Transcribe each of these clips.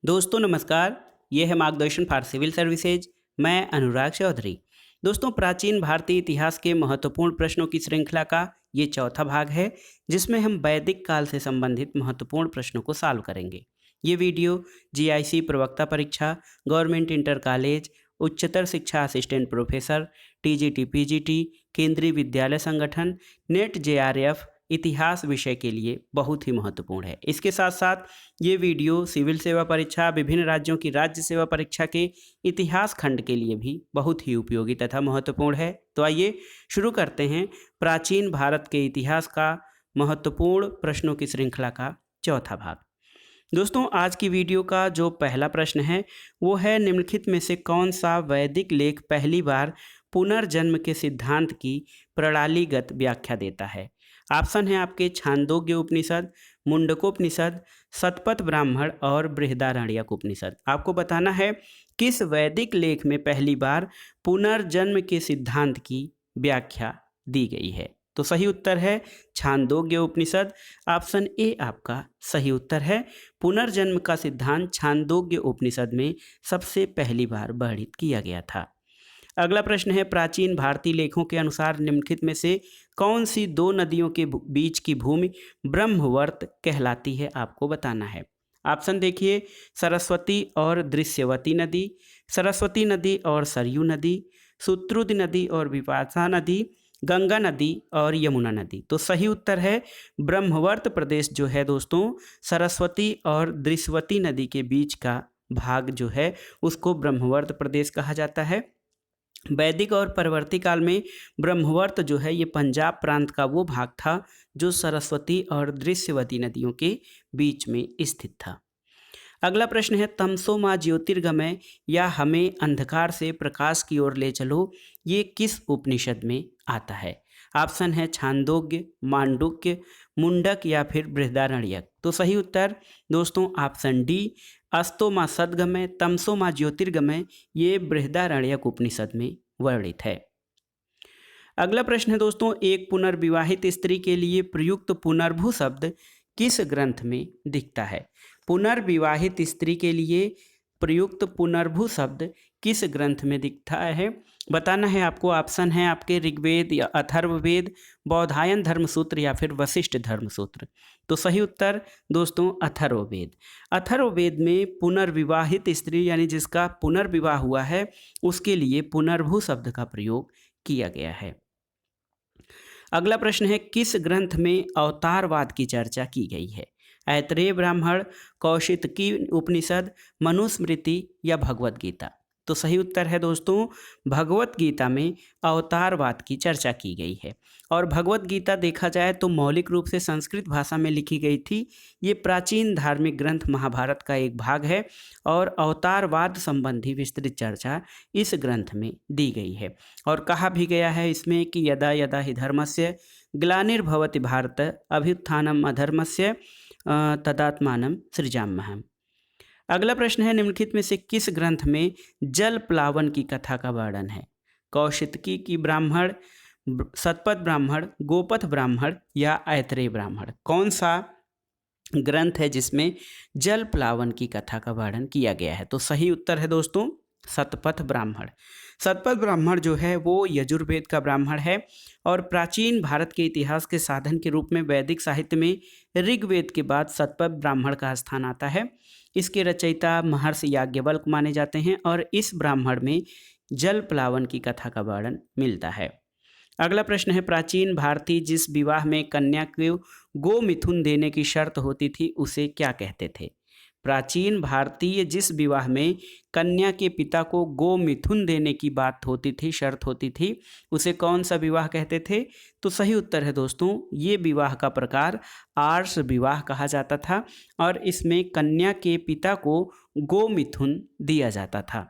दोस्तों नमस्कार। ये है मार्गदर्शन फॉर सिविल सर्विसेज। मैं अनुराग चौधरी। दोस्तों, प्राचीन भारतीय इतिहास के महत्वपूर्ण प्रश्नों की श्रृंखला का ये चौथा भाग है, जिसमें हम वैदिक काल से संबंधित महत्वपूर्ण प्रश्नों को सॉल्व करेंगे। ये वीडियो जीआईसी प्रवक्ता परीक्षा, गवर्नमेंट इंटर कॉलेज, उच्चतर शिक्षा असिस्टेंट प्रोफेसर, टीजीटी पीजीटी, केंद्रीय विद्यालय संगठन, नेट जेआरएफ इतिहास विषय के लिए बहुत ही महत्वपूर्ण है। इसके साथ साथ ये वीडियो सिविल सेवा परीक्षा, विभिन्न राज्यों की राज्य सेवा परीक्षा के इतिहास खंड के लिए भी बहुत ही उपयोगी तथा महत्वपूर्ण है। तो आइए शुरू करते हैं प्राचीन भारत के इतिहास का महत्वपूर्ण प्रश्नों की श्रृंखला का चौथा भाग। दोस्तों, आज की वीडियो का जो पहला प्रश्न है वो है, निम्नलिखित में से कौन सा वैदिक लेख पहली बार पुनर्जन्म के सिद्धांत की प्रणालीगत व्याख्या देता है। ऑप्शन है आपके छांदोग्य उपनिषद, मुंडकोपनिषद, शतपथ ब्राह्मण और बृहदारण्यक उपनिषद। आपको बताना है किस वैदिक लेख में पहली बार पुनर्जन्म के सिद्धांत की व्याख्या दी गई है। तो सही उत्तर है छांदोग्य उपनिषद। ऑप्शन ए आपका सही उत्तर है। पुनर्जन्म का सिद्धांत छांदोग्य उपनिषद में सबसे पहली बार वर्णित किया गया था। अगला प्रश्न है, प्राचीन भारतीय लेखों के अनुसार निम्नलिखित में से कौन सी दो नदियों के बीच की भूमि ब्रह्मवर्त कहलाती है। आपको बताना है। ऑप्शन देखिए, सरस्वती और दृश्यवती नदी, सरस्वती नदी और सरयू नदी, सुश्रुत नदी और विपाशा नदी, गंगा नदी और यमुना नदी। तो सही उत्तर है ब्रह्मवर्त प्रदेश जो है दोस्तों, सरस्वती और दृश्यवती नदी के बीच का भाग जो है उसको ब्रह्मवर्त प्रदेश कहा जाता है। वैदिक और परवर्ती काल में ब्रह्मवर्त जो है ये पंजाब प्रांत का वो भाग था जो सरस्वती और दृश्यवती नदियों के बीच में स्थित था। अगला प्रश्न है, तमसो माँ ज्योतिर्गमय या हमें अंधकार से प्रकाश की ओर ले चलो, ये किस उपनिषद में आता है। ऑप्शन है छांदोग्य, मांडुक्य, मुंडक या फिर बृहदारण्यक। तो सही उत्तर दोस्तों ऑप्शन डी, अस्तो माँ सद्गमय, तमसो माँ ज्योतिर्गमय, ये बृहदारण्यक उपनिषद में वर्णित है। अगला प्रश्न है दोस्तों, एक पुनर्विवाहित स्त्री के लिए प्रयुक्त पुनर्भू शब्द किस ग्रंथ में दिखता है। पुनर्विवाहित स्त्री के लिए प्रयुक्त पुनर्भू शब्द किस ग्रंथ में दिखता है, बताना है आपको। ऑप्शन है आपके ऋग्वेद या अथर्ववेद, बौधायन धर्मसूत्र या फिर वशिष्ठ धर्मसूत्र। तो सही उत्तर दोस्तों अथर्ववेद। अथर्ववेद में पुनर्विवाहित स्त्री यानी जिसका पुनर्विवाह हुआ है उसके लिए पुनर्भू शब्द का प्रयोग किया गया है। अगला प्रश्न है, किस ग्रंथ में अवतारवाद की चर्चा की गई है। ऐतरेय ब्राह्मण, कौशितकी उपनिषद, मनुस्मृति या भगवत गीता। तो सही उत्तर है दोस्तों भगवत गीता में अवतारवाद की चर्चा की गई है। और भगवत गीता देखा जाए तो मौलिक रूप से संस्कृत भाषा में लिखी गई थी। ये प्राचीन धार्मिक ग्रंथ महाभारत का एक भाग है और अवतारवाद संबंधी विस्तृत चर्चा इस ग्रंथ में दी गई है। और कहा भी गया है इसमें कि यदा यदा हि धर्मस्य ग्लानिर्भवति भारत अभ्युत्थानम अधर्मस्य तदात्मानं सृजाम्यहम्। अगला प्रश्न है, निम्नलिखित में से किस ग्रंथ में जल प्लावन की कथा का वर्णन है। कौशितकी की ब्राह्मण, शतपथ ब्राह्मण, गोपथ ब्राह्मण या ऐतरेय ब्राह्मण। कौन सा ग्रंथ है जिसमें जल प्लावन की कथा का वर्णन किया गया है। तो सही उत्तर है दोस्तों शतपथ ब्राह्मण। शतपथ ब्राह्मण जो है वो यजुर्वेद का ब्राह्मण है और प्राचीन भारत के इतिहास के साधन के रूप में वैदिक साहित्य में ऋग्वेद के बाद शतपथ ब्राह्मण का स्थान आता है। इसके रचयिता महर्षि याज्ञवल्क्य माने जाते हैं और इस ब्राह्मण में जल प्लावन की कथा का वर्णन मिलता है। अगला प्रश्न है, प्राचीन भारतीय जिस विवाह में कन्या को गो मिथुन देने की शर्त होती थी उसे क्या कहते थे। प्राचीन भारतीय जिस विवाह में कन्या के पिता को गो मिथुन देने की बात होती थी, शर्त होती थी, उसे कौन सा विवाह कहते थे। तो सही उत्तर है दोस्तों ये विवाह का प्रकार आर्ष विवाह कहा जाता था और इसमें कन्या के पिता को गो मिथुन दिया जाता था।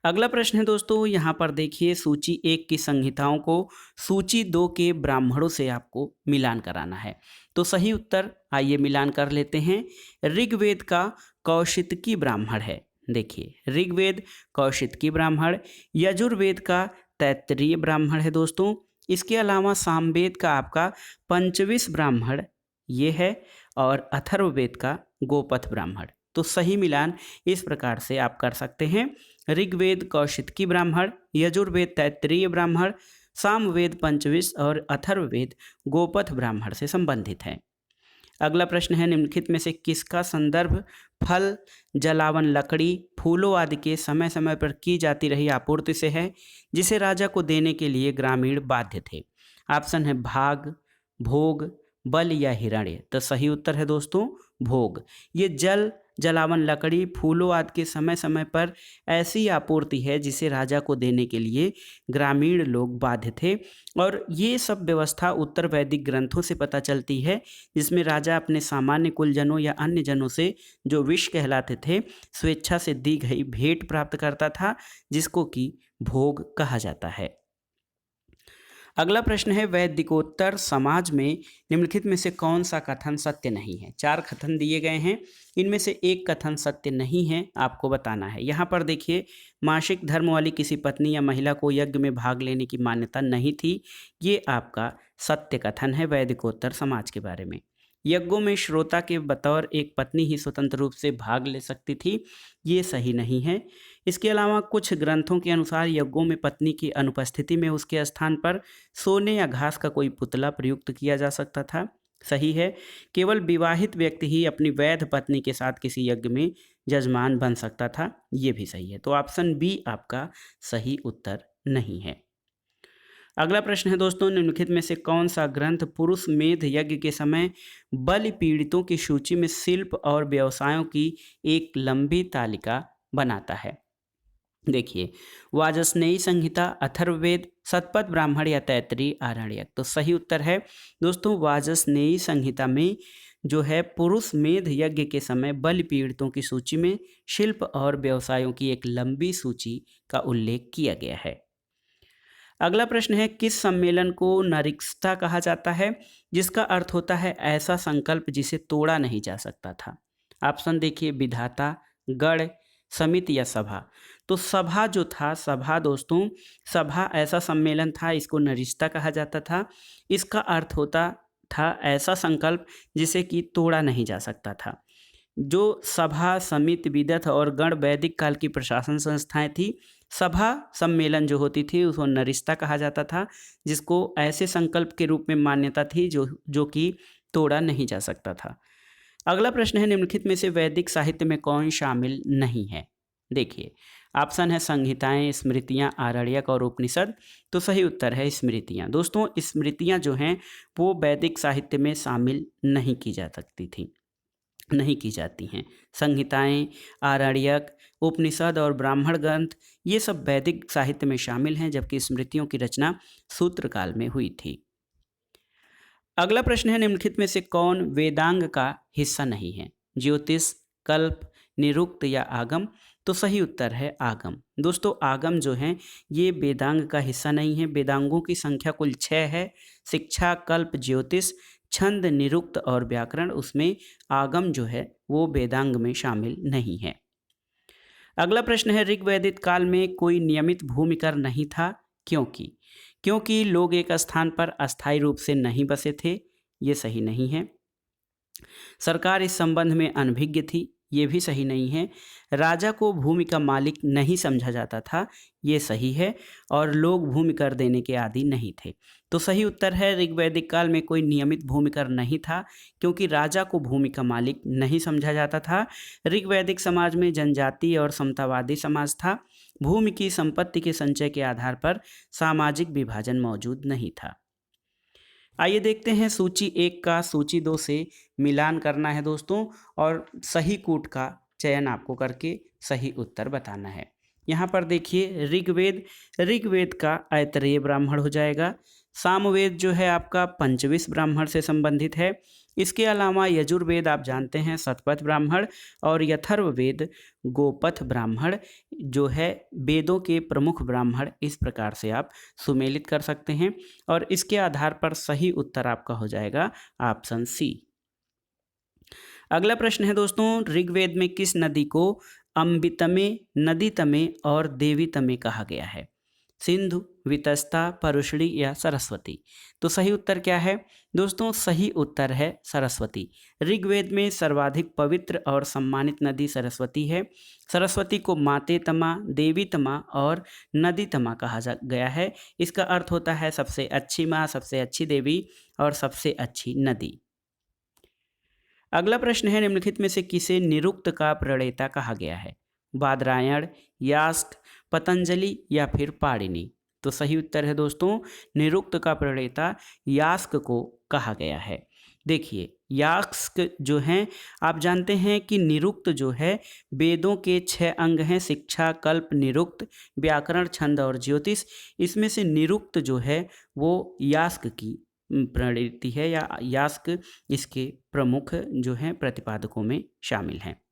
अगला प्रश्न है दोस्तों, यहाँ पर देखिए सूची 1 की संहिताओं को सूची 2 के ब्राह्मणों से आपको मिलान कराना है। तो सही उत्तर आइए मिलान कर लेते हैं। ऋग्वेद का कौशितकी ब्राह्मण है। देखिए ऋग्वेद कौशितकी ब्राह्मण, यजुर्वेद का तैत्तिरीय ब्राह्मण है दोस्तों। इसके अलावा सामवेद का आपका पंचविश ब्राह्मण ये है और अथर्ववेद का गोपथ ब्राह्मण। तो सही मिलान इस प्रकार से आप कर सकते हैं। ऋग्वेद कौशितकी ब्राह्मण, यजुर्वेद तैत्तिरीय ब्राह्मण, सामवेद पंचविश और अथर्ववेद गोपथ ब्राह्मण से संबंधित है। अगला प्रश्न है, निम्नलिखित में से किसका संदर्भ फल, जलावन लकड़ी, फूलों आदि के समय समय पर की जाती रही आपूर्ति से है, जिसे राजा को देने के लिए ग्रामीण बाध्य थे? ऑप्शन है भाग, भोग, बल या हिरण्य। तो सही उत्तर है दोस्तों भोग। ये जल, जलावन लकड़ी, फूलों आदि के समय समय पर ऐसी आपूर्ति है जिसे राजा को देने के लिए ग्रामीण लोग बाध्य थे। और ये सब व्यवस्था उत्तर वैदिक ग्रंथों से पता चलती है, जिसमें राजा अपने सामान्य कुलजनों या अन्य जनों से जो विष कहलाते थे स्वेच्छा से दी गई भेंट प्राप्त करता था, जिसको कि भोग कहा जाता है। अगला प्रश्न है, वैदिकोत्तर समाज में निम्नलिखित में से कौन सा कथन सत्य नहीं है? 4 कथन दिए गए हैं, इनमें से एक कथन सत्य नहीं है, आपको बताना है। यहाँ पर देखिए, मासिक धर्म वाली किसी पत्नी या महिला को यज्ञ में भाग लेने की मान्यता नहीं थी। ये आपका सत्य कथन है वैदिकोत्तर समाज के बारे में। यज्ञों में श्रोता के बतौर एक पत्नी ही स्वतंत्र रूप से भाग ले सकती थी, ये सही नहीं है। इसके अलावा कुछ ग्रंथों के अनुसार यज्ञों में पत्नी की अनुपस्थिति में उसके स्थान पर सोने या घास का कोई पुतला प्रयुक्त किया जा सकता था, सही है। केवल विवाहित व्यक्ति ही अपनी वैध पत्नी के साथ किसी यज्ञ में जजमान बन सकता था, ये भी सही है। तो ऑप्शन बी आपका सही उत्तर नहीं है। अगला प्रश्न है दोस्तों, निम्नलिखित में से कौन सा ग्रंथ पुरुष मेध यज्ञ के समय बलि पीड़ितों की सूची में शिल्प और व्यवसायों की एक लंबी तालिका बनाता है? देखिए, वाजस्नेयी संहिता, अथर्ववेद, शतपथ ब्राह्मण या तैत्तिरीय आरण्यक। तो सही उत्तर है दोस्तों वाजस्नेयी संहिता में जो है पुरुष मेध यज्ञ के समय बलि पीड़ितों की सूची में शिल्प और व्यवसायों की एक लंबी सूची का उल्लेख किया गया है। अगला प्रश्न है, किस सम्मेलन को नरिक्सता कहा जाता है, जिसका अर्थ होता है ऐसा संकल्प जिसे तोड़ा नहीं जा सकता था? ऑप्शन देखिए, विधाता, गण, समिति या सभा। तो सभा जो था, सभा दोस्तों, सभा ऐसा सम्मेलन था, इसको नरिस्ता कहा जाता था। इसका अर्थ होता था ऐसा संकल्प जिसे कि तोड़ा नहीं जा सकता था। जो सभा, समिति, विदथ और गण वैदिक काल की प्रशासन संस्थाएं थी। सभा सम्मेलन जो होती थी उसको नरिस्ता कहा जाता था, जिसको ऐसे संकल्प के रूप में मान्यता थी जो कि तोड़ा नहीं जा सकता था। अगला प्रश्न है, निम्नलिखित में से वैदिक साहित्य में कौन शामिल नहीं है? देखिए, ऑप्शन है संहिताएं, स्मृतियां, आरण्यक और उपनिषद। तो सही उत्तर है स्मृतियां। दोस्तों, स्मृतियां जो हैं वो वैदिक साहित्य में शामिल नहीं की जा सकती थी, नहीं की जाती हैं। संहिताएं, आरण्यक, उपनिषद और ब्राह्मण ग्रंथ ये सब वैदिक साहित्य में शामिल हैं, जबकि स्मृतियों की रचना सूत्र काल में हुई थी। अगला प्रश्न है, निम्नलिखित में से कौन वेदांग का हिस्सा नहीं है? ज्योतिष, कल्प, निरुक्त या आगम। तो सही उत्तर है आगम। दोस्तों, आगम जो हैं ये वेदांग का हिस्सा नहीं है। वेदांगों की संख्या कुल 6 है। शिक्षा, कल्प, ज्योतिष, छंद, निरुक्त और व्याकरण। उसमें आगम जो है वो वेदांग में शामिल नहीं है। अगला प्रश्न है, ऋग्वैदिक काल में कोई नियमित भूमिकर नहीं था, क्योंकि लोग एक स्थान पर अस्थायी रूप से नहीं बसे थे, ये सही नहीं है। सरकार इस संबंध में अनभिज्ञ थी, ये भी सही नहीं है। राजा को भूमि का मालिक नहीं समझा जाता था, ये सही है। और लोग भूमि कर देने के आदी नहीं थे। तो सही उत्तर है ऋग्वैदिक काल में कोई नियमित भूमि कर नहीं था, क्योंकि राजा को भूमि का मालिक नहीं समझा जाता था। ऋग्वैदिक समाज में जनजातीय और समतावादी समाज था। भूमि की संपत्ति के संचय के आधार पर सामाजिक विभाजन मौजूद नहीं था। आइए देखते हैं सूची 1 का सूची 2 से मिलान करना है दोस्तों, और सही कूट का चयन आपको करके सही उत्तर बताना है। यहाँ पर देखिए, ऋग्वेद का ऐतरेय ब्राह्मण हो जाएगा। सामवेद जो है आपका पंचविश ब्राह्मण से संबंधित है। इसके अलावा यजुर्वेद आप जानते हैं शतपथ ब्राह्मण, और अथर्ववेद गोपथ ब्राह्मण जो है वेदों के प्रमुख ब्राह्मण। इस प्रकार से आप सुमेलित कर सकते हैं, और इसके आधार पर सही उत्तर आपका हो जाएगा ऑप्शन सी। अगला प्रश्न है दोस्तों, ऋग्वेद में किस नदी को अम्बितमे, नदीतमे और देवीतमे कहा गया है? सिंधु, वितस्ता, परुशड़ी या सरस्वती। तो सही उत्तर क्या है दोस्तों? सही उत्तर है सरस्वती। ऋग्वेद में सर्वाधिक पवित्र और सम्मानित नदी सरस्वती है। सरस्वती को माते तमा, देवी तमा और नदी तमा कहा गया है। इसका अर्थ होता है सबसे अच्छी माँ, सबसे अच्छी देवी और सबसे अच्छी नदी। अगला प्रश्न है, निम्नलिखित में से किसे निरुक्त का प्रणेता कहा गया है? बादरायण, यास्क, पतंजलि या फिर पाणिनि। तो सही उत्तर है दोस्तों, निरुक्त का प्रणेता यास्क को कहा गया है। देखिए यास्क जो हैं, आप जानते हैं कि निरुक्त जो है वेदों के 6 अंग हैं, शिक्षा, कल्प, निरुक्त, व्याकरण, छंद और ज्योतिष। इसमें से निरुक्त जो है वो यास्क की प्रणीति है या यास्क इसके प्रमुख जो हैं प्रतिपादकों में शामिल हैं।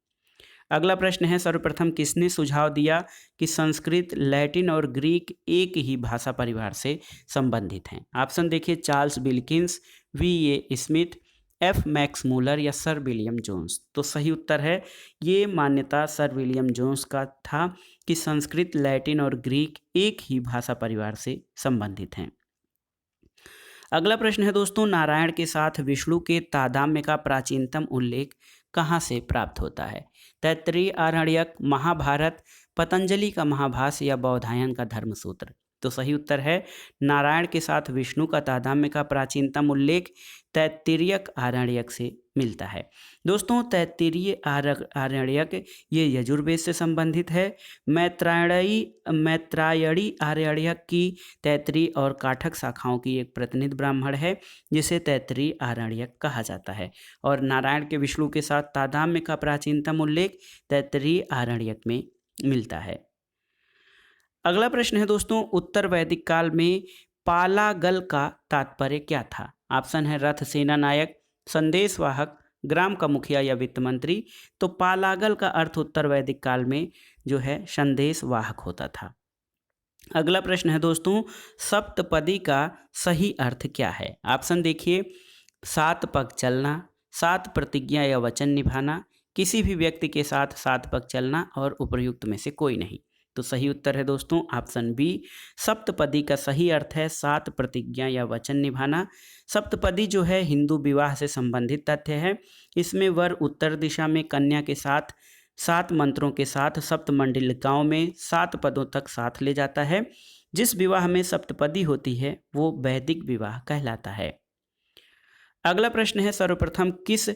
अगला प्रश्न है, सर्वप्रथम किसने सुझाव दिया कि संस्कृत, लैटिन और ग्रीक एक ही भाषा परिवार से संबंधित हैं? ऑप्शन देखिए, Charles Wilkins, VA. Smith, F. Max Muller या सर विलियम जोन्स। तो सही उत्तर है, ये मान्यता सर विलियम जोन्स का था कि संस्कृत, लैटिन और ग्रीक एक ही भाषा परिवार से संबंधित हैं। अगला प्रश्न है दोस्तों, नारायण के साथ विष्णु के तादात्म्य का प्राचीनतम उल्लेख कहाँ से प्राप्त होता है? तैत्तिरीय आरण्यक, महाभारत, पतंजलि का महाभाष्य या बौधायन का धर्मसूत्र। तो सही उत्तर है, नारायण के साथ विष्णु का तादात्म्य का प्राचीनतम उल्लेख तैत्तिरीयक आरण्यक से मिलता है। दोस्तों तैत्तिरीय आरण्यक ये यजुर्वेद से संबंधित है। मैत्रायणी आरण्यक की तैत्तिरीय और काठक शाखाओं की एक प्रतिनिधि ब्राह्मण है जिसे तैत्तिरीय आरण्यक कहा जाता है। और नारायण के विष्णु के साथ तादात्म्य का प्राचीनतम उल्लेख तैत्तिरीय आरण्यक में मिलता है। अगला प्रश्न है दोस्तों, उत्तर वैदिक काल में पालागल का तात्पर्य क्या था? ऑप्शन है रथ सेना नायक, संदेशवाहक, ग्राम का मुखिया या वित्त मंत्री। तो पालागल का अर्थ उत्तर वैदिक काल में जो है संदेशवाहक होता था। अगला प्रश्न है दोस्तों, सप्तपदी का सही अर्थ क्या है? ऑप्शन देखिए, 7 पग चलना, 7 प्रतिज्ञा या वचन निभाना, किसी भी व्यक्ति के साथ 7 पग चलना और उपर्युक्त में से कोई नहीं। तो सही उत्तर है दोस्तों ऑप्शन बी, सप्तपदी का सही अर्थ है 7 प्रतिज्ञा या वचन निभाना। सप्तपदी जो है हिंदू विवाह से संबंधित तथ्य है। इसमें वर उत्तर दिशा में कन्या के साथ 7 मंत्रों के साथ सप्तमंडलिकाओं में 7 पदों तक साथ ले जाता है। जिस विवाह में सप्तपदी होती है वो वैदिक विवाह कहलाता है। अगला प्रश्न है, सर्वप्रथम किस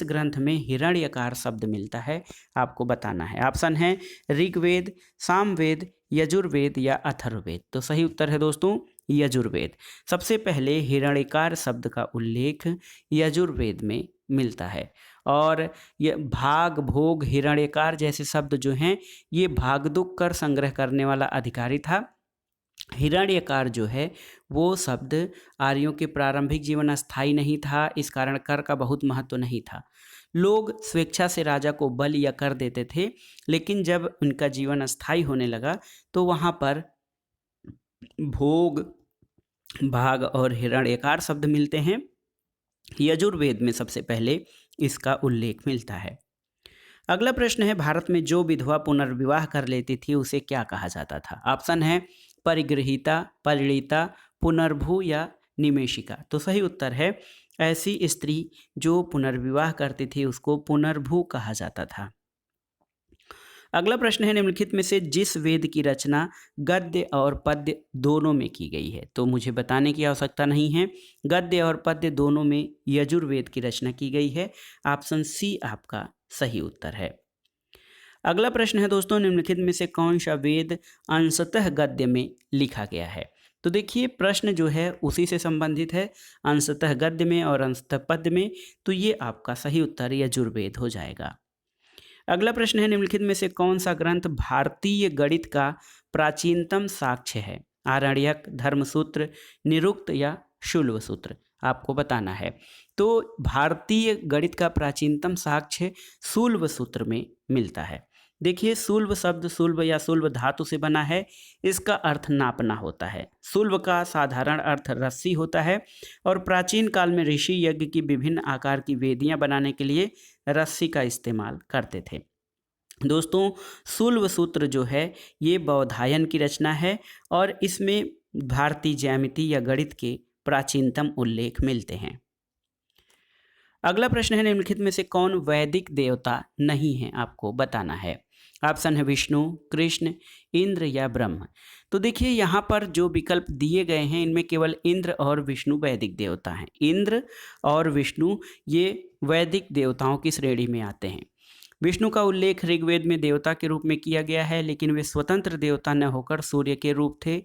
ग्रंथ में हिरण्यकार शब्द मिलता है? आपको बताना है। ऑप्शन है ऋग्वेद, सामवेद, यजुर्वेद या अथर्ववेद। तो सही उत्तर है दोस्तों यजुर्वेद। सबसे पहले हिरण्यकार शब्द का उल्लेख यजुर्वेद में मिलता है। और ये भाग, भोग, हिरण्यकार जैसे शब्द जो हैं ये भागदुक कर संग्रह करने वाला अधिकारी था। हिरण्यकार जो है वो शब्द आर्यों के प्रारंभिक जीवन अस्थायी नहीं था, इस कारण कर का बहुत महत्व नहीं था। लोग स्वेच्छा से राजा को बलि या कर देते थे, लेकिन जब उनका जीवन अस्थायी होने लगा तो वहाँ पर भोग, भाग और हिरण्यकार शब्द मिलते हैं। यजुर्वेद में सबसे पहले इसका उल्लेख मिलता है। अगला प्रश्न है, भारत में जो विधवा पुनर्विवाह कर लेती थी उसे क्या कहा जाता था? ऑप्शन है परिगृहीता, परिणीता, पुनर्भू या निमेशिका। तो सही उत्तर है ऐसी स्त्री जो पुनर्विवाह करती थी उसको पुनर्भू कहा जाता था। अगला प्रश्न है, निम्नलिखित में से जिस वेद की रचना गद्य और पद्य दोनों में की गई है? तो मुझे बताने की आवश्यकता नहीं है, गद्य और पद्य दोनों में यजुर्वेद की रचना की गई है। ऑप्शन सी आपका सही उत्तर है। अगला प्रश्न है दोस्तों, निम्नलिखित में से कौन सा वेद अंशतः गद्य में लिखा गया है? तो देखिए प्रश्न जो है उसी से संबंधित है, अंशतः गद्य में और अंशतः पद्य में। तो ये आपका सही उत्तर यजुर्वेद हो जाएगा। अगला प्रश्न है, निम्नलिखित में से कौन सा ग्रंथ भारतीय गणित का प्राचीनतम साक्ष्य है? आरण्यक, धर्मसूत्र, निरुक्त या शुल्ब सूत्र? आपको बताना है। तो भारतीय गणित का प्राचीनतम साक्ष्य शुल्ब सूत्र में मिलता है। देखिए शुल्ब शब्द शुल्ब या शुल्ब धातु से बना है, इसका अर्थ नापना होता है। शुल्ब का साधारण अर्थ रस्सी होता है और प्राचीन काल में ऋषि यज्ञ की विभिन्न आकार की वेदियां बनाने के लिए रस्सी का इस्तेमाल करते थे। दोस्तों शूल्व सूत्र जो है ये बौधायन की रचना है और इसमें भारतीय ज्यामिति या गणित के प्राचीनतम उल्लेख मिलते हैं। अगला प्रश्न है, निम्नलिखित में से कौन वैदिक देवता नहीं है, आपको बताना है। ऑप्शन है विष्णु, कृष्ण, इंद्र या ब्रह्म। तो देखिए यहाँ पर जो विकल्प दिए गए हैं इनमें केवल इंद्र और विष्णु वैदिक देवता हैं। इंद्र और विष्णु ये वैदिक देवताओं की श्रेणी में आते हैं। विष्णु का उल्लेख ऋग्वेद में देवता के रूप में किया गया है, लेकिन वे स्वतंत्र देवता न होकर सूर्य के रूप थे।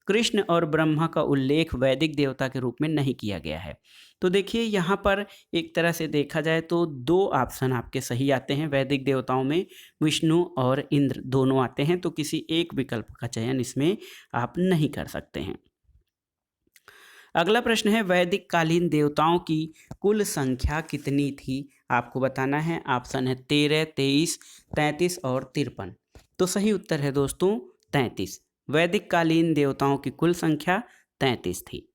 कृष्ण और ब्रह्मा का उल्लेख वैदिक देवता के रूप में नहीं किया गया है। तो देखिए यहाँ पर एक तरह से देखा जाए तो दो ऑप्शन आपके सही आते हैं। वैदिक देवताओं में विष्णु और इंद्र दोनों आते हैं, तो किसी एक विकल्प का चयन इसमें आप नहीं कर सकते हैं। अगला प्रश्न है, वैदिक कालीन देवताओं की कुल संख्या कितनी थी, आपको बताना है। ऑप्शन है 13, 23, 33 और 53। तो सही उत्तर है दोस्तों 33। वैदिक कालीन देवताओं की कुल संख्या 33 थी।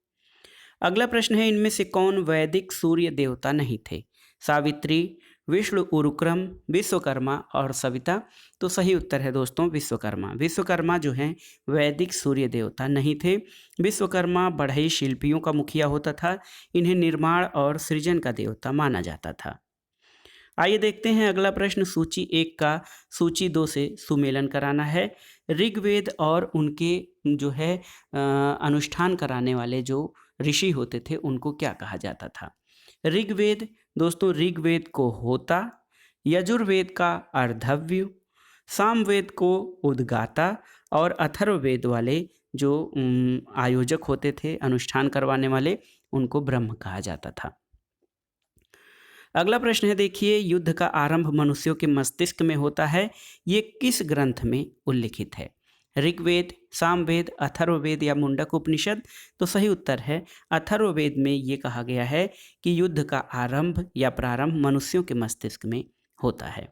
अगला प्रश्न है, इनमें से कौन वैदिक सूर्य देवता नहीं थे। सावित्री, विष्णु, उरुक्रम, विश्वकर्मा और सविता। तो सही उत्तर है दोस्तों विश्वकर्मा। विश्वकर्मा जो हैं वैदिक सूर्य देवता नहीं थे। विश्वकर्मा बढ़ई शिल्पियों का मुखिया होता था। इन्हें निर्माण और सृजन का देवता माना जाता था। आइए देखते हैं अगला प्रश्न। सूची 1 का सूची 2 से सुमेलन कराना है। ऋग्वेद और उनके जो है अनुष्ठान कराने वाले जो ऋषि होते थे उनको क्या कहा जाता था। ऋग्वेद, दोस्तों ऋग्वेद को होता, यजुर्वेद का अर्धव्य, सामवेद को उद्गाता और अथर्ववेद वाले जो आयोजक होते थे, अनुष्ठान करवाने वाले, उनको ब्रह्म कहा जाता था। अगला प्रश्न है, देखिए युद्ध का आरंभ मनुष्यों के मस्तिष्क में होता है, ये किस ग्रंथ में उल्लिखित है। ऋग्वेद, सामवेद, अथर्ववेद या मुंडक उपनिषद। तो सही उत्तर है अथर्ववेद में ये कहा गया है कि युद्ध का आरंभ या प्रारंभ मनुष्यों के मस्तिष्क में होता है।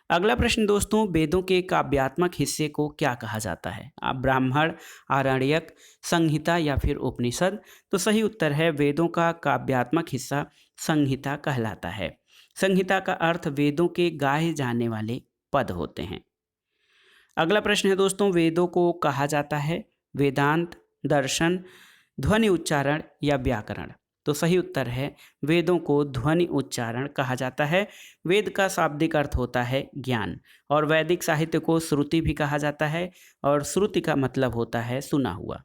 अगला प्रश्न दोस्तों, वेदों के काव्यात्मक हिस्से को क्या कहा जाता है। आप ब्राह्मण, आरण्यक, संहिता या फिर उपनिषद। तो सही उत्तर है वेदों का काव्यात्मक हिस्सा संहिता कहलाता है। संहिता का अर्थ वेदों के गाए जाने वाले पद होते हैं। अगला प्रश्न है दोस्तों, वेदों को कहा जाता है वेदांत, दर्शन, ध्वनि उच्चारण या व्याकरण। तो सही उत्तर है वेदों को ध्वनि उच्चारण कहा जाता है। वेद का शाब्दिक अर्थ होता है ज्ञान और वैदिक साहित्य को श्रुति भी कहा जाता है और श्रुति का मतलब होता है सुना हुआ।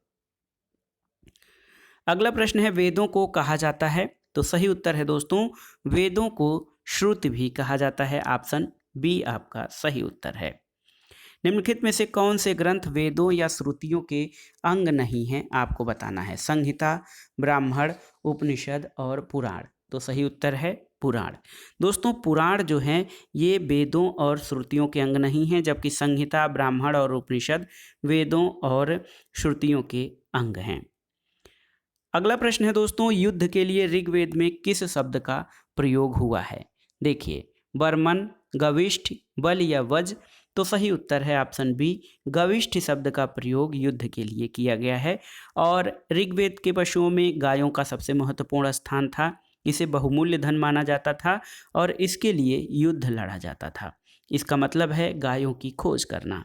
अगला प्रश्न है, वेदों को कहा जाता है। तो सही उत्तर है दोस्तों वेदों को श्रुति भी कहा जाता है। ऑप्शन बी आपका सही उत्तर है। निम्नलिखित में से कौन से ग्रंथ वेदों या श्रुतियों के अंग नहीं हैं, आपको बताना है। संहिता, ब्राह्मण, उपनिषद और पुराण। तो सही उत्तर है पुराण। दोस्तों पुराण जो हैं ये वेदों और श्रुतियों के अंग नहीं हैं, जबकि संहिता, ब्राह्मण और उपनिषद वेदों और श्रुतियों के अंग हैं। अगला प्रश्न है दोस्तों, युद्ध के लिए ऋग्वेद में किस शब्द का प्रयोग हुआ है। देखिए वर्मन, गविष्ठ, बल या वज। तो सही उत्तर है ऑप्शन बी, गविष्ठ शब्द का प्रयोग युद्ध के लिए किया गया है। और ऋग्वेद के पशुओं में गायों का सबसे महत्वपूर्ण स्थान था। इसे बहुमूल्य धन माना जाता था और इसके लिए युद्ध लड़ा जाता था। इसका मतलब है गायों की खोज करना।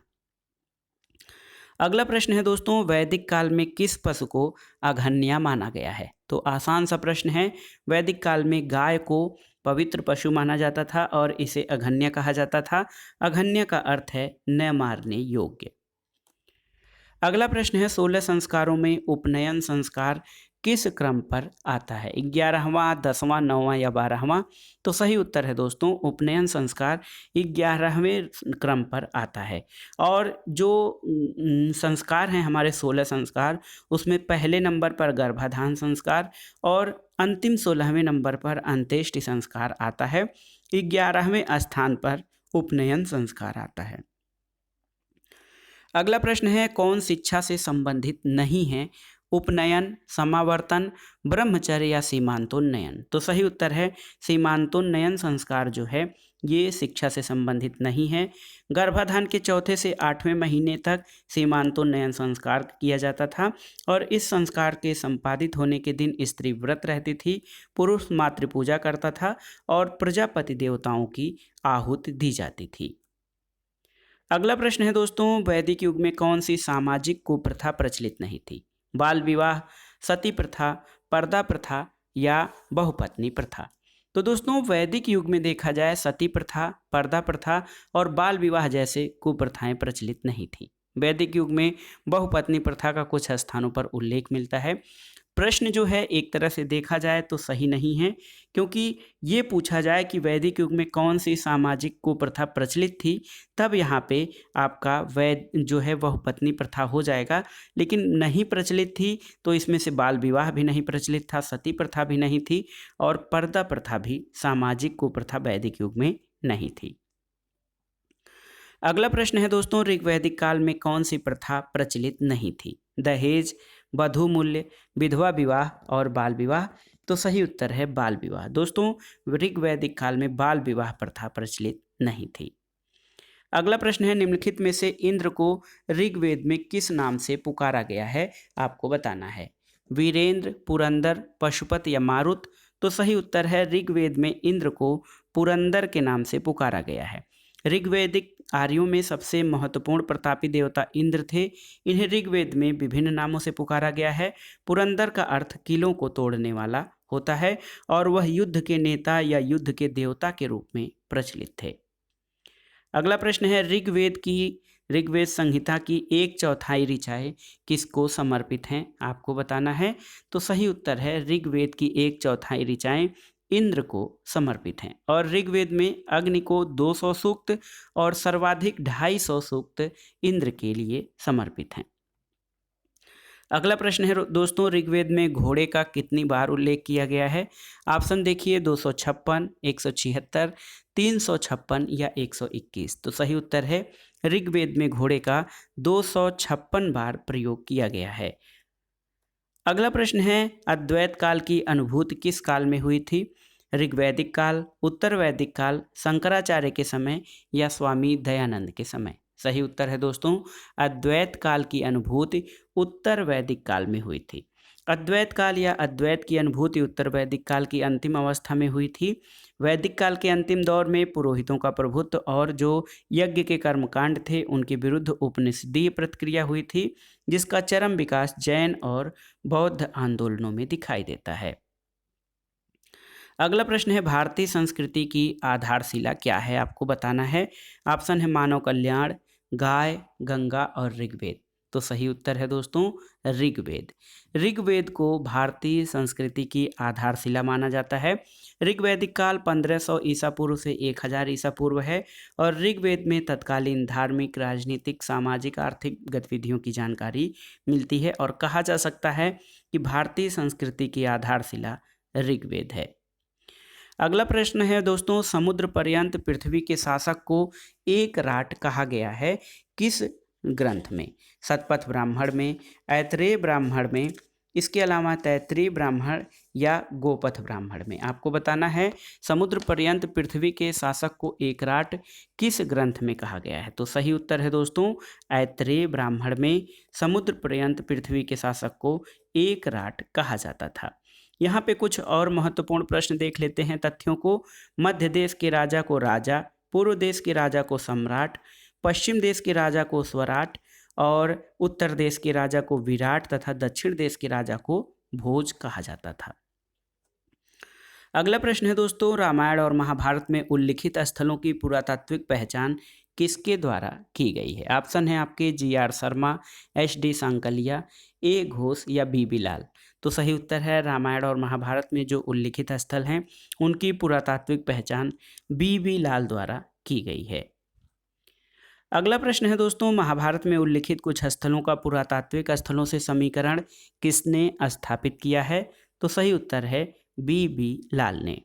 अगला प्रश्न है दोस्तों, वैदिक काल में किस पशु को अघन्या माना गया है। तो आसान सा प्रश्न है। वैदिक काल में गाय को पवित्र पशु माना जाता था और इसे अघन्या कहा जाता था। अघन्या का अर्थ है न मारने योग्य। अगला प्रश्न है, 16 संस्कारों में उपनयन संस्कार किस क्रम पर आता है। 11वां, 10वां, 9वां या 12वां। तो सही उत्तर है दोस्तों उपनयन संस्कार 11वें क्रम पर आता है। और जो संस्कार हैं हमारे 16 संस्कार, उसमें पहले नंबर पर गर्भाधान संस्कार और अंतिम 16वें नंबर पर अंत्येष्टि संस्कार आता है। 11वें स्थान पर उपनयन संस्कार आता है। अगला प्रश्न है, कौन शिक्षा से संबंधित नहीं है। उपनयन, समावर्तन, ब्रह्मचर्य या सीमांतोन्नयन। तो सही उत्तर है सीमांतोन्नयन संस्कार जो है ये शिक्षा से संबंधित नहीं है। गर्भाधान के 4 से 8वें महीने तक सीमांतोन्नयन संस्कार किया जाता था और इस संस्कार के संपादित होने के दिन स्त्री व्रत रहती थी, पुरुष मातृपूजा करता था और प्रजापति देवताओं की आहुति दी जाती थी। अगला प्रश्न है दोस्तों, वैदिक युग में कौन सी सामाजिक कुप्रथा प्रचलित नहीं थी? बाल विवाह, सती प्रथा, पर्दा प्रथा या बहुपत्नी प्रथा? तो दोस्तों वैदिक युग में देखा जाए सती प्रथा, पर्दा प्रथा और बाल विवाह जैसे कुप्रथाएं प्रचलित नहीं थी। वैदिक युग में बहुपत्नी प्रथा का कुछ स्थानों पर उल्लेख मिलता है। प्रश्न जो है एक तरह से देखा जाए तो सही नहीं है, क्योंकि ये पूछा जाए कि वैदिक युग में कौन सी सामाजिक कुप्रथा प्रचलित थी, तब यहाँ पे आपका वैद जो है वह पत्नी प्रथा हो जाएगा। लेकिन नहीं प्रचलित थी तो इसमें से बाल विवाह भी नहीं प्रचलित था, सती प्रथा भी नहीं थी और पर्दा प्रथा भी सामाजिक कुप्रथा वैदिक युग में नहीं थी। अगला प्रश्न है दोस्तों, ऋग्वैदिक काल में कौन सी प्रथा प्रचलित नहीं थी? दहेज, वधु मूल्य, विधवा विवाह और बाल विवाह? तो सही उत्तर है बाल विवाह। दोस्तों ऋग्वैदिक काल में बाल विवाह प्रथा प्रचलित नहीं थी। अगला प्रश्न है, निम्नलिखित में से इंद्र को ऋग्वेद में किस नाम से पुकारा गया है? आपको बताना है। वीरेंद्र, पुरंदर, पशुपत या मारुत? तो सही उत्तर है ऋग्वेद में इंद्र को पुरंदर के नाम से पुकारा गया है। ऋग्वैदिक आर्यों में सबसे महत्वपूर्ण प्रतापी देवता इंद्र थे। इन्हें ऋग्वेद में विभिन्न नामों से पुकारा गया है। पुरंदर का अर्थ किलों को तोड़ने वाला होता है और वह युद्ध के नेता या युद्ध के देवता के रूप में प्रचलित थे। अगला प्रश्न है, ऋग्वेद संहिता की 1/4 ऋचाएं किसको समर्पित हैं? आपको बताना है। तो सही उत्तर है ऋग्वेद की 1/4 ऋचाएं इंद्र को समर्पित हैं और ऋग्वेद में अग्नि को 200 सूक्त और सर्वाधिक 250 सूक्त इंद्र के लिए समर्पित हैं। अगला प्रश्न है दोस्तों, ऋग्वेद में घोड़े का कितनी बार उल्लेख किया गया है? ऑप्शन देखिए, 256, 176, 356 या 121। तो सही उत्तर है ऋग्वेद में घोड़े का 256 बार प्रयोग किया गया है। अगला प्रश्न है, अद्वैत काल की अनुभूति किस काल में हुई थी? ऋग्वैदिक काल, उत्तर वैदिक काल, शंकराचार्य के समय या स्वामी दयानंद के समय? सही उत्तर है दोस्तों अद्वैत काल की अनुभूति उत्तर वैदिक काल में हुई थी। अद्वैत काल या अद्वैत की अनुभूति उत्तर वैदिक काल की अंतिम अवस्था में हुई थी। वैदिक काल के अंतिम दौर में पुरोहितों का प्रभुत्व और जो यज्ञ के कर्मकांड थे उनके विरुद्ध उपनिषदीय प्रतिक्रिया हुई थी, जिसका चरम विकास जैन और बौद्ध आंदोलनों में दिखाई देता है। अगला प्रश्न है, भारतीय संस्कृति की आधारशिला क्या है? आपको बताना है। ऑप्शन है मानव कल्याण, गाय, गंगा और ऋग्वेद। तो सही उत्तर है दोस्तों ऋग्वेद। ऋग्वेद को भारतीय संस्कृति की आधारशिला माना जाता है। ऋग्वैदिक काल 1500 ईसा पूर्व से 1000 ईसा पूर्व है और ऋग्वेद में तत्कालीन धार्मिक, राजनीतिक, सामाजिक, आर्थिक गतिविधियों की जानकारी मिलती है और कहा जा सकता है कि भारतीय संस्कृति की आधारशिला ऋग्वेद है। अगला प्रश्न है दोस्तों, समुद्र पर्यंत पृथ्वी के शासक को एक राट कहा गया है किस ग्रंथ में? शतपथ ब्राह्मण में, ऐतरेय ब्राह्मण में, इसके अलावा तैत्तिरीय ब्राह्मण या गोपथ ब्राह्मण में? आपको बताना है समुद्र पर्यंत पृथ्वी के शासक को एक राट किस ग्रंथ में कहा गया है? तो सही उत्तर है दोस्तों ऐतरेय ब्राह्मण में समुद्र पर्यंत पृथ्वी के शासक को एक राट कहा जाता था। यहाँ पे कुछ और महत्वपूर्ण प्रश्न देख लेते हैं तथ्यों को। मध्य देश के राजा को राजा, पूर्व देश के राजा को सम्राट, पश्चिम देश के राजा को स्वराट और उत्तर देश के राजा को विराट तथा दक्षिण देश के राजा को भोज कहा जाता था। अगला प्रश्न है दोस्तों, रामायण और महाभारत में उल्लिखित स्थलों की पुरातात्विक पहचान किसके द्वारा की गई है? ऑप्शन है आपके GR Sharma, HD Sankalia, A Ghosh या BB लाल। तो सही उत्तर है रामायण और महाभारत में जो उल्लिखित स्थल हैं उनकी पुरातात्विक पहचान BB लाल द्वारा की गई है। अगला प्रश्न है दोस्तों, महाभारत में उल्लिखित कुछ स्थलों का पुरातात्विक स्थलों से समीकरण किसने स्थापित किया है? तो सही उत्तर है BB लाल ने।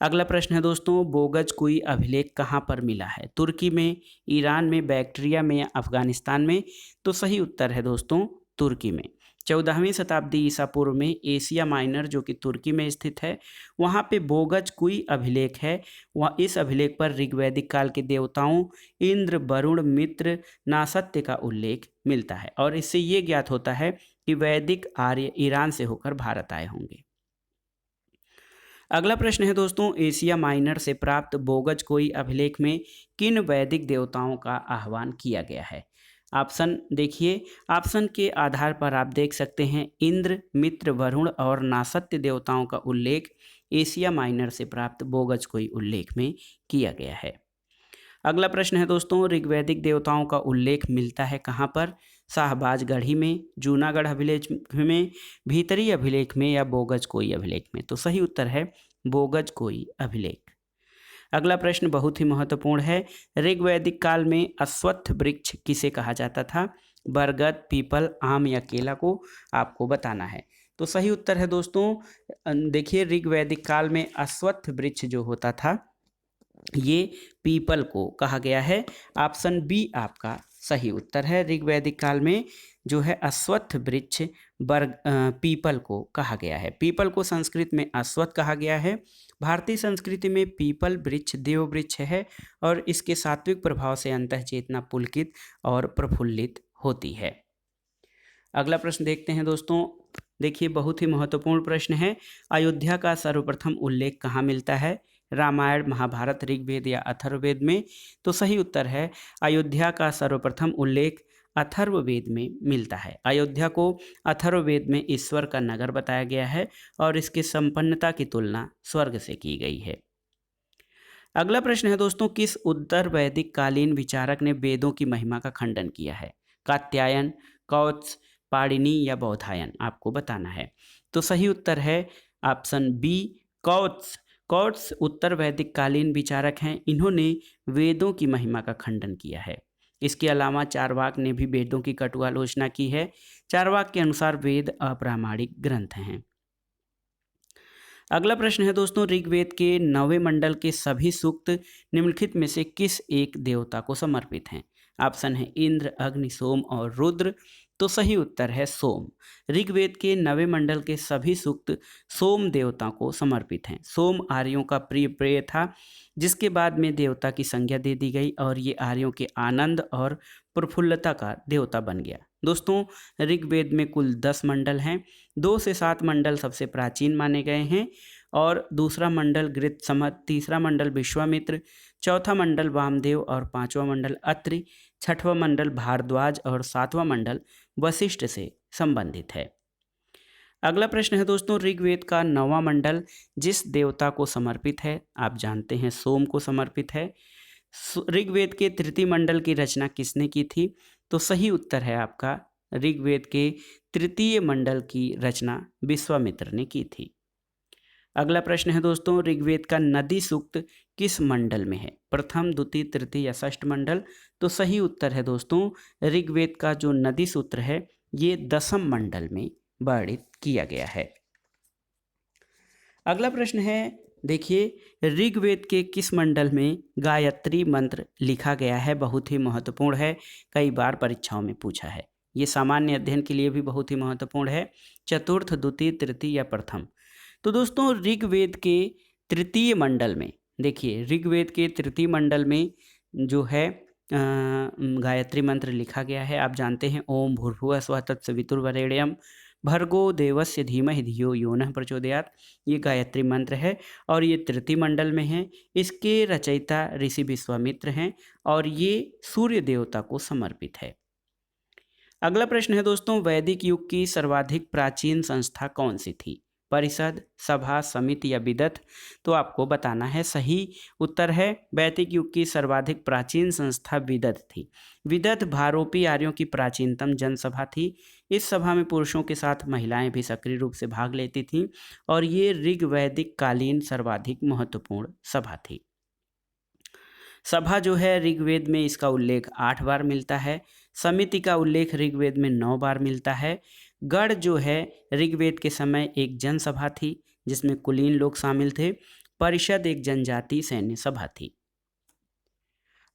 अगला प्रश्न है दोस्तों, बोगज कुई अभिलेख कहाँ पर मिला है? तुर्की में, ईरान में, बैक्ट्रिया में या अफगानिस्तान में? तो सही उत्तर है दोस्तों तुर्की में। 14वीं शताब्दी ईसा पूर्व में एशिया माइनर जो कि तुर्की में स्थित है, वहाँ पे बोगज कुई अभिलेख है। वह इस अभिलेख पर ऋग्वैदिक काल के देवताओं इंद्र, वरुण, मित्र, नासत्य का उल्लेख मिलता है और इससे ये ज्ञात होता है कि वैदिक आर्य ईरान से होकर भारत आए होंगे। अगला प्रश्न है दोस्तों, एशिया माइनर से प्राप्त बोगज कोई अभिलेख में किन वैदिक देवताओं का आह्वान किया गया है? ऑप्शन देखिए, ऑप्शन के आधार पर आप देख सकते हैं इंद्र, मित्र, वरुण और नासत्य देवताओं का उल्लेख एशिया माइनर से प्राप्त बोगज कोई उल्लेख में किया गया है। अगला प्रश्न है दोस्तों, ऋग्वैदिक देवताओं का उल्लेख मिलता है कहाँ पर? शाहबाज गढ़ी में, जूनागढ़ अभिलेख में, भीतरी अभिलेख में या बोगज कोई अभिलेख में? तो सही उत्तर है बोगज कोई अभिलेख। अगला प्रश्न बहुत ही महत्वपूर्ण है, ऋग्वैदिक काल में अश्वत्थ वृक्ष किसे कहा जाता था? बरगद, पीपल, आम या केला को आपको बताना है। तो सही उत्तर है दोस्तों, देखिए ऋग्वैदिक काल में अश्वत्थ वृक्ष जो होता था ये पीपल को कहा गया है। ऑप्शन बी आपका सही उत्तर है। ऋग्वैदिक काल में जो है अश्वत्थ वृक्ष पीपल को कहा गया है। पीपल को संस्कृत में अश्वत्थ कहा गया है। भारतीय संस्कृति में पीपल वृक्ष देव वृक्ष है और इसके सात्विक प्रभाव से अंतः चेतना पुलकित और प्रफुल्लित होती है। अगला प्रश्न देखते हैं दोस्तों, देखिए बहुत ही महत्वपूर्ण प्रश्न है, अयोध्या का सर्वप्रथम उल्लेख कहाँ मिलता है? रामायण, महाभारत, ऋग्वेद या अथर्ववेद में? तो सही उत्तर है अयोध्या का सर्वप्रथम उल्लेख अथर्ववेद में मिलता है। अयोध्या को अथर्ववेद में ईश्वर का नगर बताया गया है और इसकी संपन्नता की तुलना स्वर्ग से की गई है। अगला प्रश्न है दोस्तों, किस उत्तर वैदिक कालीन विचारक ने वेदों की महिमा का खंडन किया है? कात्यायन, कौत्स, पाणिनि या बौधायन? आपको बताना है। तो सही उत्तर है ऑप्शन बी कौत्स। कौत्स उत्तर वैदिक कालीन विचारक हैं। इन्होंने वेदों की महिमा का खंडन किया है। इसके अलावा चारवाक ने भी वेदों की कटु आलोचना की है। चारवाक के अनुसार वेद अप्रामाणिक ग्रंथ हैं। अगला प्रश्न है दोस्तों, ऋग्वेद के 9वें मंडल के सभी सूक्त निम्नलिखित में से किस एक देवता को समर्पित हैं? ऑप्शन है इंद्र, अग्नि, सोम और रुद्र। तो सही उत्तर है सोम। ऋग्वेद के 9वें मंडल के सभी सूक्त सोम देवता को समर्पित हैं। सोम आर्यों का प्रिय प्रेय था, जिसके बाद में देवता की संज्ञा दे दी गई और ये आर्यों के आनंद और प्रफुल्लता का देवता बन गया। दोस्तों ऋग्वेद में कुल 10 मंडल हैं। 2 से 7 मंडल सबसे प्राचीन माने गए हैं और दूसरा मंडल गृत्समत, तीसरा मंडल विश्वामित्र, चौथा मंडल वामदेव और पांचवा मंडल अत्रि, छठवां मंडल भारद्वाज और सातवां मंडल वशिष्ठ से संबंधित है। अगला प्रश्न है दोस्तों, ऋग्वेद का 9वां मंडल जिस देवता को समर्पित है? आप जानते हैं सोम को समर्पित है। ऋग्वेद के तृतीय मंडल की रचना किसने की थी? तो सही उत्तर है आपका ऋग्वेद के तृतीय मंडल की रचना विश्वामित्र ने की थी। अगला प्रश्न है दोस्तों, ऋग्वेद का नदी सूक्त किस मंडल में है? प्रथम, द्वितीय, तृतीय या षष्ठ मंडल? तो सही उत्तर है दोस्तों ऋग्वेद का जो नदी सूत्र है ये 10वें मंडल में वर्णित किया गया है। अगला प्रश्न है, देखिए ऋग्वेद के किस मंडल में गायत्री मंत्र लिखा गया है? बहुत ही महत्वपूर्ण है, कई बार परीक्षाओं में पूछा है। ये सामान्य अध्ययन के लिए भी बहुत ही महत्वपूर्ण है। चतुर्थ, द्वितीय, तृतीय या प्रथम? तो दोस्तों ऋग्वेद के तृतीय मंडल में, देखिए ऋग्वेद के तृतीय मंडल में जो है गायत्री मंत्र लिखा गया है। आप जानते हैं ओम भूर्भुवः स्वः तत्सवितुर्वरेण्यं भर्गो देवस्य धीमहि धियो यो नः प्रचोदयात्। ये गायत्री मंत्र है और ये तृतीय मंडल में है। इसके रचयिता ऋषि विश्वामित्र हैं और ये सूर्य देवता को समर्पित है। अगला प्रश्न है दोस्तों, वैदिक युग की सर्वाधिक प्राचीन संस्था कौन सी थी? परिषद, सभा, समिति या विदथ? तो आपको बताना है। सही उत्तर है वैदिक युग की सर्वाधिक प्राचीन संस्था विदथ थी। विदथ भारोपी आर्यों की प्राचीनतम जनसभा थी। इस सभा में पुरुषों के साथ महिलाएं भी सक्रिय रूप से भाग लेती थीं और ये ऋग्वैदिक कालीन सर्वाधिक महत्वपूर्ण सभा थी। सभा जो है ऋग्वेद में इसका उल्लेख 8 बार मिलता है। समिति का उल्लेख ऋग्वेद में 9 बार मिलता है। गढ़ जो है ऋग्वेद के समय एक जनसभा थी जिसमें कुलीन लोग शामिल थे। परिषद एक जनजाति सैन्य सभा थी।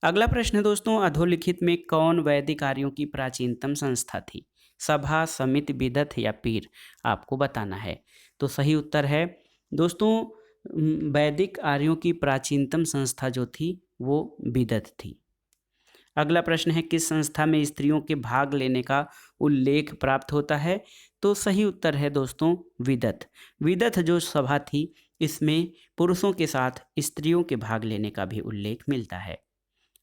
अगला प्रश्न है दोस्तों, अधोलिखित में कौन वैदिक आर्यों की प्राचीनतम संस्था थी? सभा, समिति, विदथ या पीर? आपको बताना है। तो सही उत्तर है दोस्तों वैदिक आर्यों की प्राचीनतम संस्था जो थी वो विदथ थी। अगला प्रश्न है, किस संस्था में स्त्रियों के भाग लेने का उल्लेख प्राप्त होता है? तो सही उत्तर है दोस्तों विदथ। विदथ जो सभा थी इसमें पुरुषों के साथ स्त्रियों के भाग लेने का भी उल्लेख मिलता है।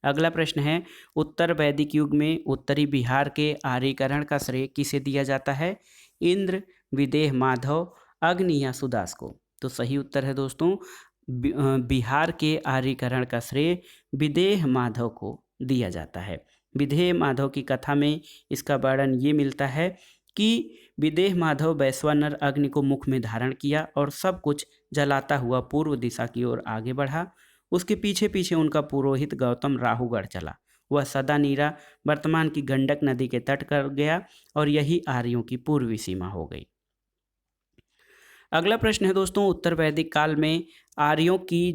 अगला प्रश्न है, उत्तर वैदिक युग में उत्तरी बिहार के आर्यीकरण का श्रेय किसे दिया जाता है? इंद्र, विदेह माधव, अग्नि या सुदास को? तो सही उत्तर है दोस्तों, बिहार के आर्यीकरण का श्रेय विदेह माधव को दिया जाता है। विदेह माधव की कथा में इसका वर्णन ये मिलता है कि विदेह माधव वैश्वानर अग्नि को मुख में धारण किया और सब कुछ जलाता हुआ पूर्व दिशा की ओर आगे बढ़ा। उसके पीछे पीछे उनका पुरोहित गौतम राहुगढ़ चला। वह सदा नीरा वर्तमान की गंडक नदी के तट कर गया और यही आर्यों की पूर्वी सीमा हो गई। अगला प्रश्न है दोस्तों, उत्तर वैदिक काल में आर्यों की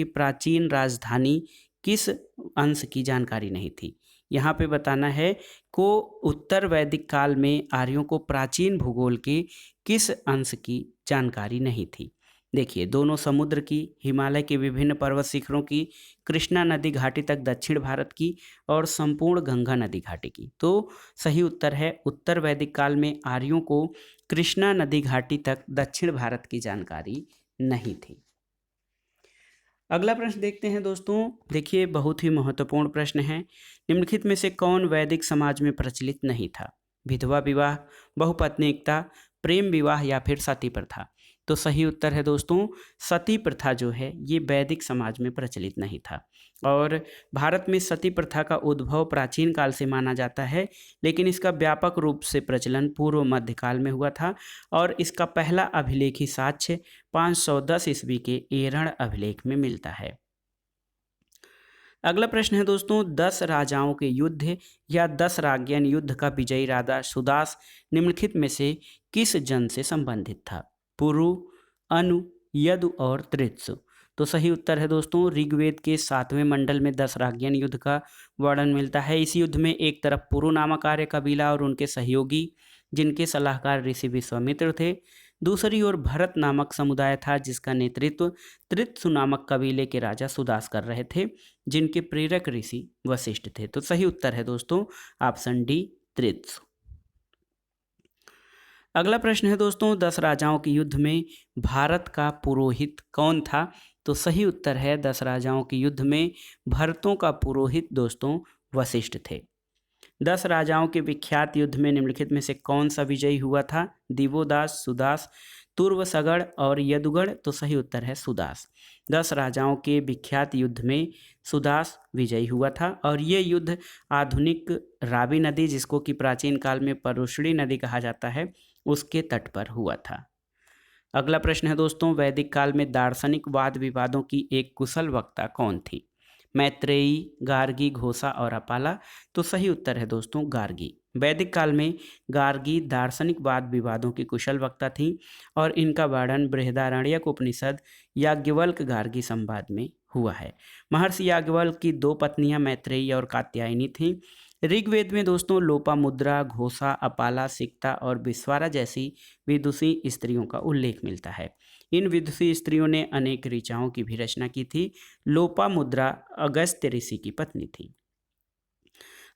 प्राचीन राजधानी किस अंश की जानकारी नहीं थी? यहाँ पे बताना है को उत्तर वैदिक काल में आर्यों को प्राचीन भूगोल के किस अंश की जानकारी नहीं थी। देखिए, दोनों समुद्र की, हिमालय के विभिन्न पर्वत शिखरों की, कृष्णा नदी घाटी तक दक्षिण भारत की और संपूर्ण गंगा नदी घाटी की। तो सही उत्तर है, उत्तर वैदिक काल में आर्यों को कृष्णा नदी घाटी तक दक्षिण भारत की जानकारी नहीं थी। अगला प्रश्न देखते हैं दोस्तों। देखिए, बहुत ही महत्वपूर्ण प्रश्न है। निम्नलिखित में से कौन वैदिक समाज में प्रचलित नहीं था? विधवा विवाह, बहुपत्नीकता, प्रेम विवाह या फिर सती प्रथा? तो सही उत्तर है दोस्तों, सती प्रथा जो है ये वैदिक समाज में प्रचलित नहीं था। और भारत में सती प्रथा का उद्भव प्राचीन काल से माना जाता है, लेकिन इसका व्यापक रूप से प्रचलन पूर्व मध्यकाल में हुआ था और इसका पहला अभिलेखी साक्ष्य 510 ईस्वी के एरण अभिलेख में मिलता है। अगला प्रश्न है दोस्तों, 10 राजाओं के युद्ध या 10 राज्ञन युद्ध का विजयी राजा सुदास निम्नलिखित में से किस जन से संबंधित था? पुरु, अनु, यदु और तृत्सु? तो सही उत्तर है दोस्तों, ऋग्वेद के 7वें मंडल में 10 राज्ञन युद्ध का वर्णन मिलता है। इस युद्ध में एक तरफ पुरु नामक आर्य कबीला और उनके सहयोगी जिनके सलाहकार ऋषि विश्वामित्र थे, दूसरी ओर भरत नामक समुदाय था जिसका नेतृत्व तृत्सु नामक कबीले के राजा सुदास कर रहे थे, जिनके प्रेरक ऋषि वशिष्ठ थे। तो सही उत्तर है दोस्तों ऑप्शन डी, तृत्सु। अगला प्रश्न है दोस्तों, 10 राजाओं के युद्ध में भारत का पुरोहित कौन था? तो सही उत्तर है, 10 राजाओं के युद्ध में भरतों का पुरोहित दोस्तों वशिष्ठ थे। 10 राजाओं के विख्यात युद्ध में निम्नलिखित में से कौन सा विजयी हुआ था? दिवोदास, सुदास, तुर्वसगढ़ और यदुगढ़? तो सही उत्तर है सुदास। 10 राजाओं के विख्यात युद्ध में सुदास विजयी हुआ था और ये युद्ध आधुनिक रावी नदी, जिसको कि प्राचीन काल में परुष्णी नदी कहा जाता है, उसके तट पर हुआ था। अगला प्रश्न है दोस्तों, वैदिक काल में दार्शनिक वाद विवादों की एक कुशल वक्ता कौन थी? मैत्रेयी, गार्गी, घोषा और अपाला? तो सही उत्तर है दोस्तों गार्गी। वैदिक काल में गार्गी दार्शनिक वाद विवादों की कुशल वक्ता थी और इनका वर्णन बृहदारण्यक उपनिषद याज्ञवल्क्य गार्गी संवाद में हुआ है। महर्षि याज्ञवल्क्य की 2 पत्नियां मैत्रेयी और कात्यायनी थीं। ऋग्वेद में दोस्तों लोपामुद्रा, घोषा, अपाला, सिक्ता और विश्वारा जैसी विदुषी स्त्रियों का उल्लेख मिलता है। इन विदुषी स्त्रियों ने अनेक ऋचाओं की भी रचना की थी। लोपामुद्रा अगस्त्य ऋषि की पत्नी थी।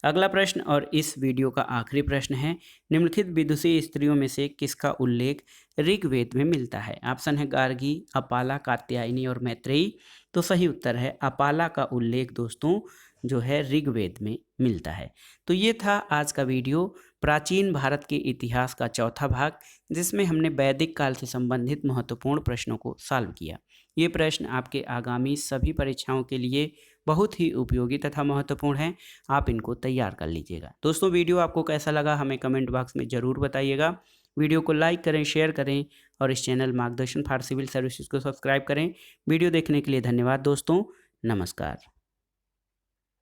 अगला प्रश्न और इस वीडियो का आखिरी प्रश्न है, निम्नलिखित विदुषी स्त्रियों में से किसका उल्लेख ऋग्वेद में मिलता है? ऑप्शन है गार्गी, अपाला, कात्यायनी और मैत्रेयी। तो सही उत्तर है अपाला का उल्लेख दोस्तों जो है ऋग्वेद में मिलता है। तो ये था आज का वीडियो, प्राचीन भारत के इतिहास का चौथा भाग, जिसमें हमने वैदिक काल से संबंधित महत्वपूर्ण प्रश्नों को सॉल्व किया। ये प्रश्न आपके आगामी सभी परीक्षाओं के लिए बहुत ही उपयोगी तथा महत्वपूर्ण हैं। आप इनको तैयार कर लीजिएगा। दोस्तों, वीडियो आपको कैसा लगा हमें कमेंट बॉक्स में ज़रूर बताइएगा। वीडियो को लाइक करें, शेयर करें और इस चैनल मार्गदर्शन फॉर सिविल सर्विसेज को सब्सक्राइब करें। वीडियो देखने के लिए धन्यवाद दोस्तों। नमस्कार।